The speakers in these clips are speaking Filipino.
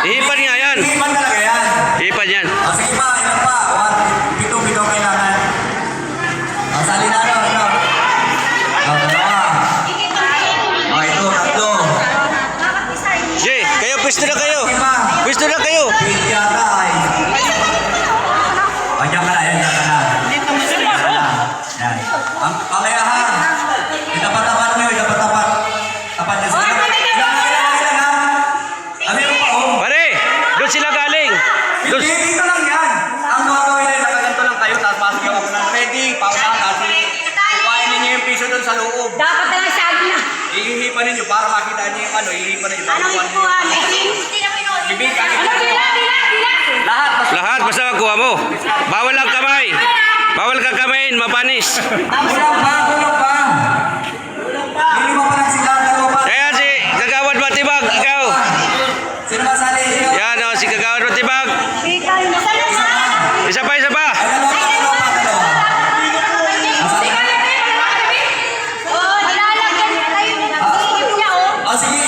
Ihipan nga yan. Ihipan talaga yan. Ihipan yan. O, sige pa, ilan pa. Pito kailangan. O, sali na, ano? O, dalawa. O, ito, tatlo. Jay, kayo, pwesto na kayo. Lima. Pwesto na kayo. Eight yata ay. O, dyan ka na, yan, dyan ka na. Dyan ka na. Yan. Ang kakayahan. Itapat-tapat mo yun, itapat-tapat. Tapat niya sila. Ilan ha? Ano yung pa, oh? Pare, doon sila galing. Doon. Hindi, dito lang yan. Ang gagawin ay nakaganto lang kayo, tapos pasok yung ako ng ready, paunahan kasi kukuhain ninyo yung piso doon sa loob. Dapat na sabi na. Ihihipan ninyo para makita niyo yung ano, ihihipan ninyo. Anong ikuha? Bibigyan ninyo. Ano, dila. Lahat. Lahat, basta magkuha mo. Bawal ang kamay. Bawal kang kamayin, mapanis. Kulang pa. Hindi mo pa lang sila, dalawa pa. Kaya si Kagawad Matibag, ikaw. Sino ba sali? Yan o, si Kagawad Matibag. Isa pa, isa pa. Ay, dalawa. O, sige.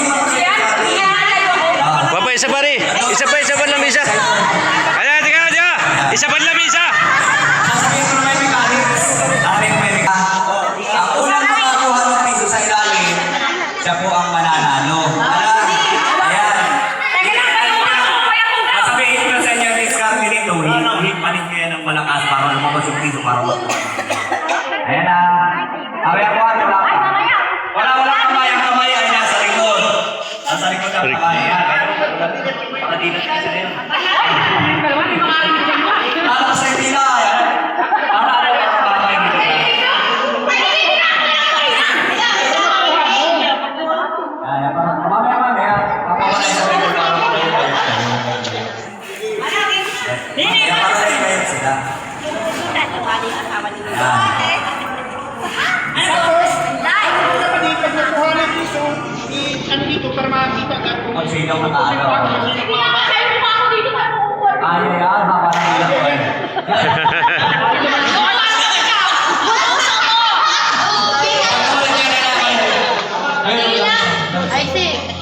Papa, isa pa rin. Isa pa lang isa. Ayan, tingnan na dyan. Isa pa lang isa. Sasabihin ko na may mechanics. Ating may mechanics. Ang unang makakuha ng piso sa ilalim, siya po ang mananalo. Ayan. Sasabihin ko na sa inyo yung discard nito, hipanin ko yan ng malakas para lumabas yung piso para makuha. Ayan na. Awaya ko ano lang. Wala kamay. Ang kamay ay nasa likod. Nasa likod ang kamay. Ayan. Para dito siya sa iyo. Para sa pila. Para ano ang kamay dito. Ayan. Mamaya. Papawalay sa likod. Ayan. Para sa iyo sila. Ayan. Ano dito para makakita agad kung Kung sino ang nakaagaw. Ay, Ayan. Haba ng ilang ko eh. see.